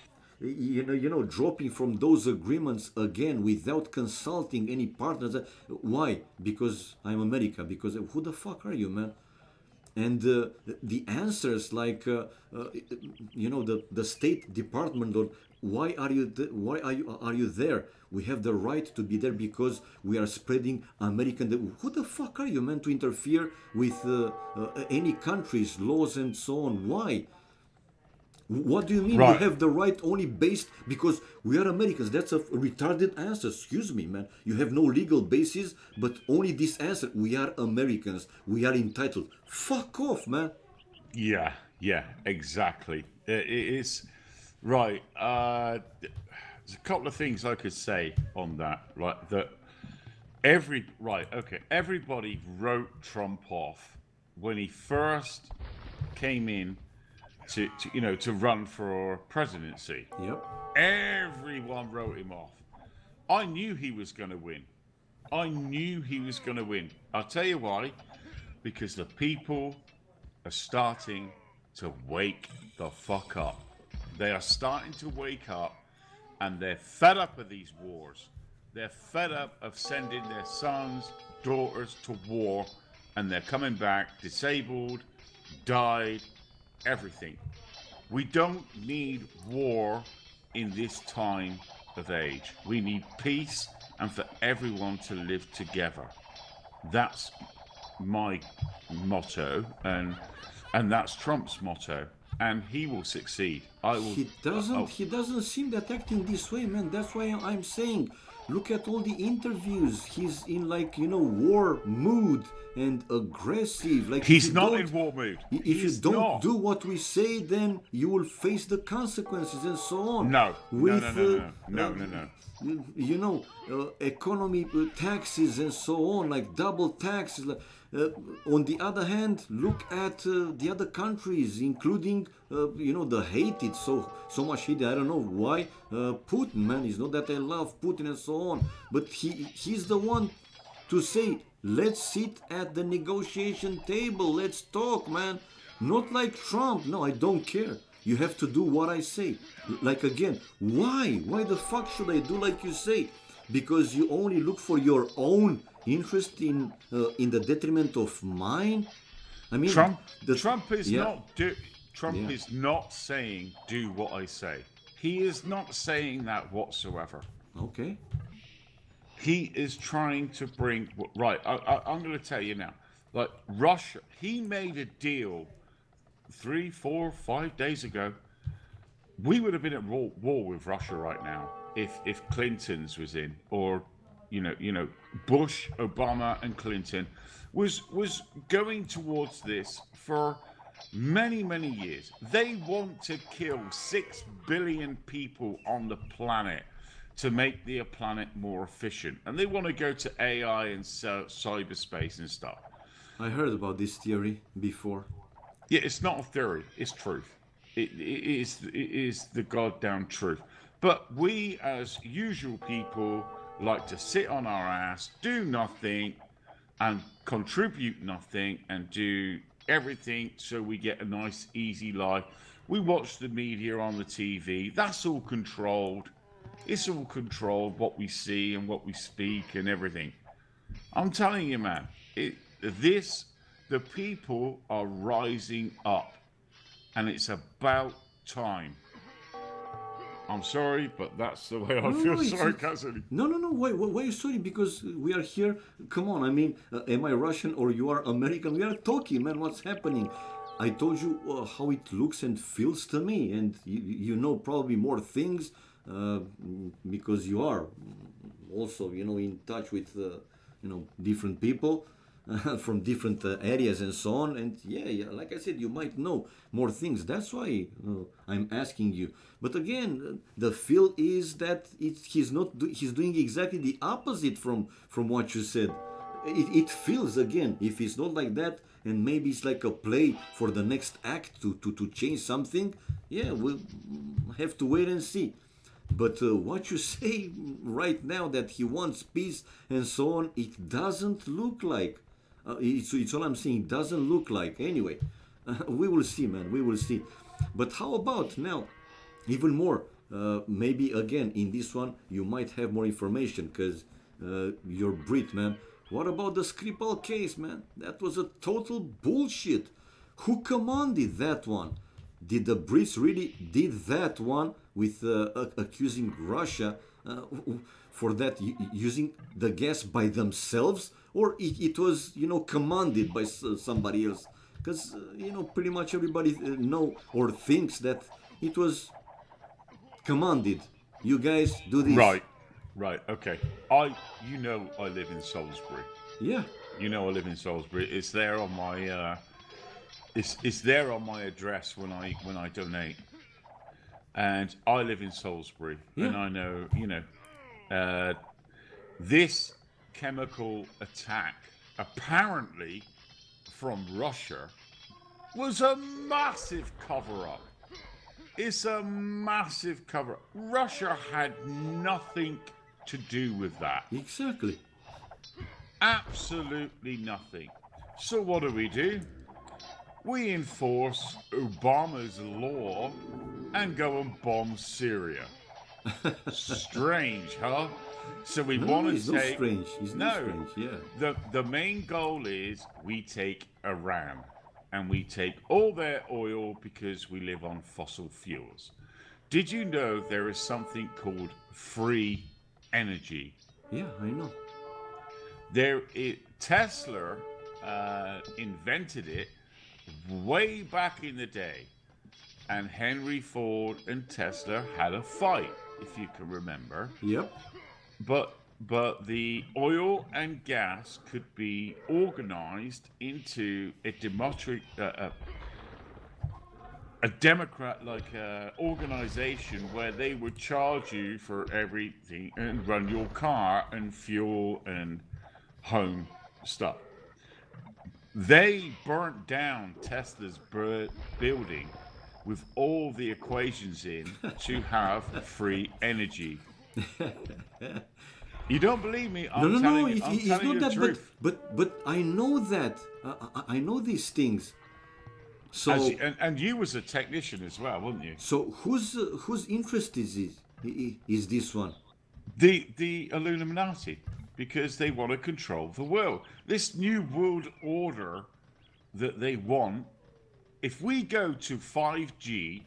dropping from those agreements again without consulting any partners. Why? Because I'm America. Because who the fuck are you, man? And the answers, like the State Department, or why are you there? We have the right to be there because we are spreading American. Who the fuck are you, man, to interfere with any country's laws and so on? Why? What do you mean Right. we have the right only based because we are Americans? That's a retarded answer. Excuse me, man. You have no legal basis, but only this answer. We are Americans. We are entitled. Fuck off, man. Yeah, exactly. It is right. There's a couple of things I could say on that. Right, that everybody wrote Trump off when he first came in to run for presidency. Yep. Everyone wrote him off. I knew he was going to win. I'll tell you why. Because the people are starting to wake the fuck up. They are starting to wake up, and they're fed up of these wars. They're fed up of sending their sons, daughters to war, and they're coming back disabled, died, everything. We don't need war in this time of age. We need peace and for everyone to live together. That's my motto, and that's Trump's motto, and he will succeed. He doesn't seem that acting this way, man. That's why I'm saying, look at all the interviews. He's in war mood and aggressive. Like He's not in war mood. If you don't do what we say, then you will face the consequences and so on. No. Economy taxes and so on, like double taxes. On the other hand, look at the other countries, including the hated, so much hated. I don't know why. Putin, man, it's not that I love Putin and so on, but he's the one to say, let's sit at the negotiation table, let's talk, man. Not like Trump. No, I don't care. You have to do what I say. Like again, why? Why the fuck should I do like you say? Because you only look for your own interest in the detriment of mine? I mean, Trump is yeah, not Trump is not saying do what I say. He is not saying that whatsoever. okay. He is trying to bring right. I'm going to tell you now. Like Russia, he made a deal 3, 4, 5 days ago. We would have been at war with Russia right now if Clinton's was in, or Bush, Obama, and Clinton was going towards this for many years. They want to kill 6 billion people on the planet to make the planet more efficient, and they want to go to AI and cyberspace and stuff. I heard about this theory before. Yeah, it's not a theory; it's truth. It is the goddamn truth. But we, as usual people, like to sit on our ass, do nothing, and contribute nothing, and do everything so we get a nice, easy life. We watch the media on the TV. That's all controlled. It's all controlled, what we see and what we speak and everything. I'm telling you, man, the people are rising up, and it's about time. I'm sorry, but that's the way I feel. Sorry, Cassidy. No. Why are you sorry? Because we are here. Come on. I mean, am I Russian or you are American? We are talking, man. What's happening? I told you how it looks and feels to me, and you know probably more things because you are also, in touch with, different people. From different areas and so on, and yeah, like I said, you might know more things. That's why I'm asking you. But again, the feel is that he's doing exactly the opposite from what you said. It feels, again, if it's not like that, and maybe it's like a play for the next act to change something. Yeah, we'll have to wait and see. But what you say right now, that he wants peace and so on, it doesn't look like. It's all I'm saying. It doesn't look like. Anyway, we will see, man. We will see. But how about now? Even more. Maybe again in this one you might have more information because you're Brit, man. What about the Skripal case, man? That was a total bullshit. Who commanded that one? Did the Brits really did that one with accusing Russia for that using the gas by themselves? Or it was, commanded by somebody else? Because, pretty much everybody know or thinks that it was commanded. You guys do this. Right, okay. I live in Salisbury. Yeah. I live in Salisbury. It's there on my, it's there on my address when I donate. And I live in Salisbury. Yeah. And I know, this chemical attack, apparently from Russia, was a massive cover-up. It's a massive cover-up. Russia had nothing to do with that. Exactly. Absolutely nothing. So what do? We enforce Obama's law and go and bomb Syria. Strange, huh? So we want to take. Not strange. He's not strange. Yeah. The main goal is we take Iran, and we take all their oil because we live on fossil fuels. Did you know there is something called free energy? Yeah, I know. Tesla invented it way back in the day, and Henry Ford and Tesla had a fight, if you can remember. Yep. But the oil and gas could be organized into a democrat-like organization where they would charge you for everything and run your car and fuel and home stuff. They burnt down Tesla's building with all the equations in to have free energy. You don't believe me? I'm telling you the truth. But I know that. I know these things. So and you was a technician as well, weren't you? So whose interest is this one? The Illuminati, because they want to control the world. This new world order that they want. If we go to 5G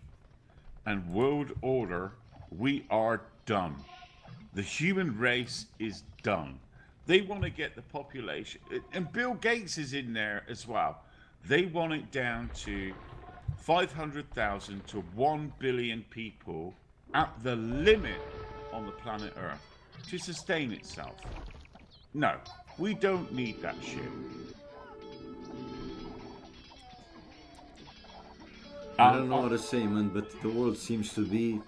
and world order, we are done. The human race is done. They want to get the population, and Bill Gates is in there as well. They want it down to 500,000 to 1 billion people at the limit on the planet Earth to sustain itself. No, we don't need that shit. I don't know what to say, man, but the world seems to be,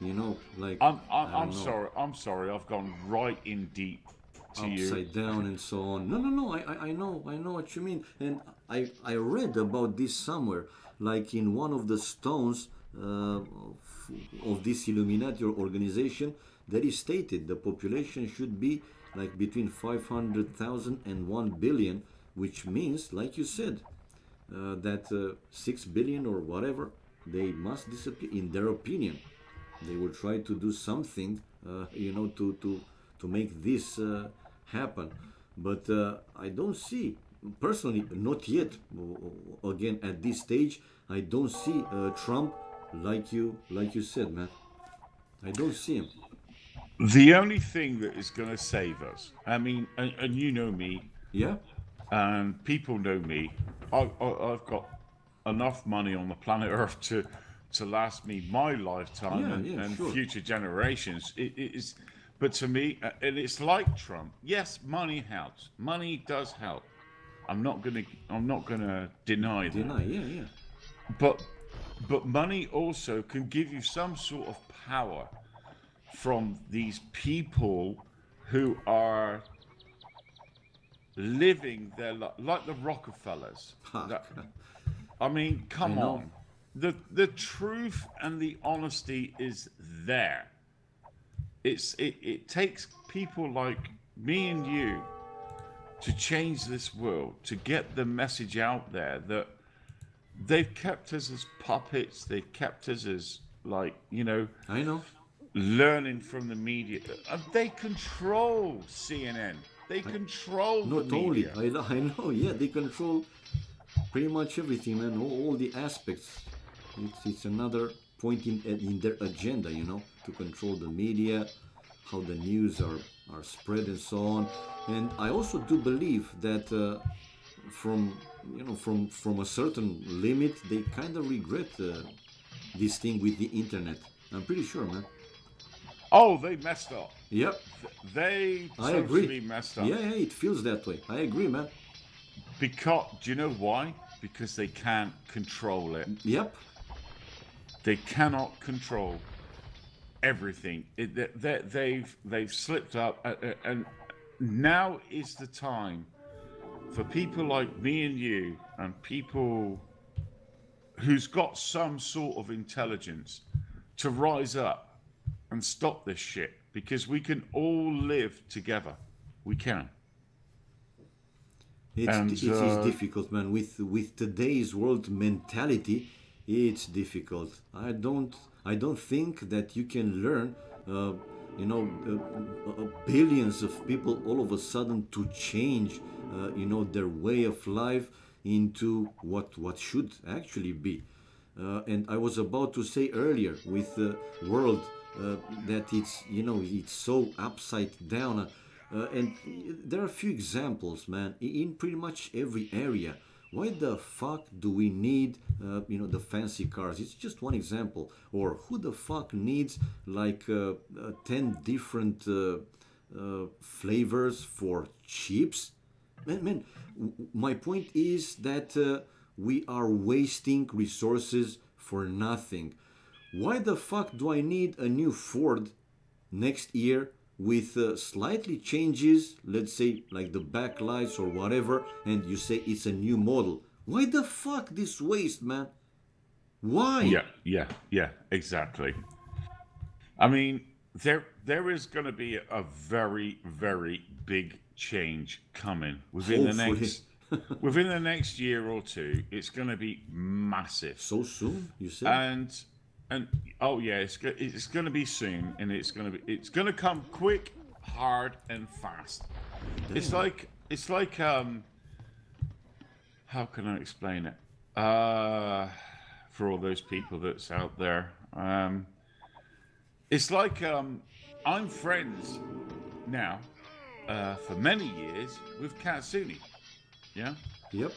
like I I'm don't know, sorry. I'm sorry. I've gone right in deep to you. upside down and so on. No. I know what you mean, and I read about this somewhere, like in one of the stones of this Illuminati organization, that is stated the population should be like between 500,000 and 1 billion, which means, like you said, that 6 billion or whatever, they must disappear. In their opinion, they will try to do something, to make this happen. But I don't see, personally, not yet. Again, at this stage, I don't see Trump like you said, man. I don't see him. The only thing that is going to save us, I mean, and you know me, Yeah, and people know me. I've got enough money on the planet Earth to last me my lifetime and sure. future generations. It is, but to me, and it's like Trump. Yes, money helps. Money does help. I'm not gonna deny that. Deny, yeah. But money also can give you some sort of power from these people who are living their life like the Rockefellers. I mean, come on. The truth and the honesty is there. It takes people like me and you to change this world, to get the message out there that they've kept us as puppets, they've kept us as I know. learning from the media. And they control CNN. They control the Not only, media. I know, yeah, they control pretty much everything, man. All the aspects. It's another point in their agenda, to control the media, how the news are spread and so on. And I also do believe that from a certain limit, they kind of regret this thing with the internet. I'm pretty sure, man. Oh, they messed up. Yep, They I totally agree. messed up. Yeah, it feels that way. I agree, man. Because do you know why? Because they can't control it. Yep. They cannot control everything. They've slipped up, and now is the time for people like me and you, and people who's got some sort of intelligence, to rise up and stop this shit. Because we can all live together. We can. It is difficult, man. With today's world mentality, it's difficult. I don't think that you can learn, billions of people all of a sudden to change, their way of life into what should actually be. And I was about to say earlier with the world that it's so upside down. And there are a few examples, man, in pretty much every area. Why the fuck do we need, the fancy cars? It's just one example. Or who the fuck needs like 10 different flavors for chips? Man, my point is that we are wasting resources for nothing. Why the fuck do I need a new Ford next year with slightly changes, let's say like the backlights or whatever, and you say it's a new model? Why the fuck this waste, man? Why? Yeah, exactly. I mean, there is going to be a very, very big change coming within Hopefully. within the next year or two. It's going to be massive. So soon, you said? And oh yeah, it's going to be soon, and it's going to come quick, hard, and fast. Damn. It's like how can I explain it? For all those people that's out there, it's like I'm friends now for many years with Katsuni. Yeah. Yep.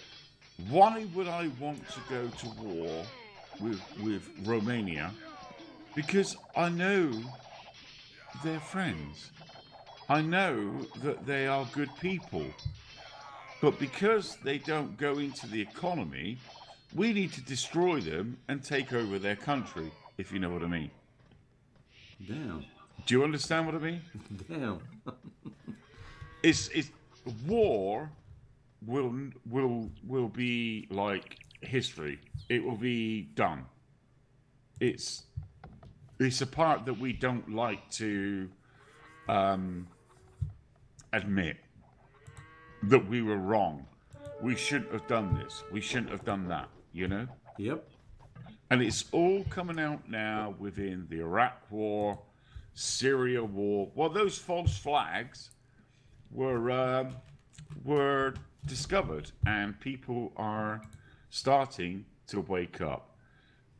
Why would I want to go to war with Romania? Because I know they're friends. I know that they are good people. But because they don't go into the economy, we need to destroy them and take over their country, if you know what I mean. Damn. Do you understand what I mean? Damn. It's war will be like history. It will be done. It's a part that we don't like to admit that we were wrong. We shouldn't have done this. We shouldn't have done that, you know? Yep. And it's all coming out now within the Iraq War, Syria War. Well, those false flags were discovered, and people are starting to wake up.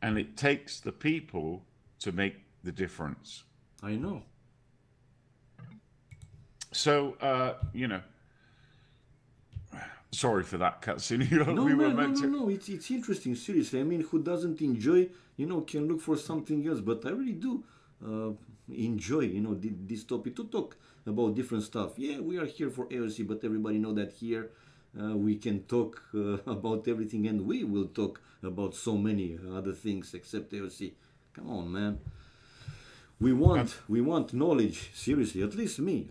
And it takes the people to make the difference. I know. So, sorry for that, Katsuni. No, we were man, meant no. It's interesting. Seriously, I mean, who doesn't enjoy? Can look for something else. But I really do enjoy, this topic to talk about different stuff. Yeah, we are here for AoC, but everybody know that here we can talk about everything, and we will talk about so many other things except AoC. Come on, man. We want knowledge. Seriously, at least me.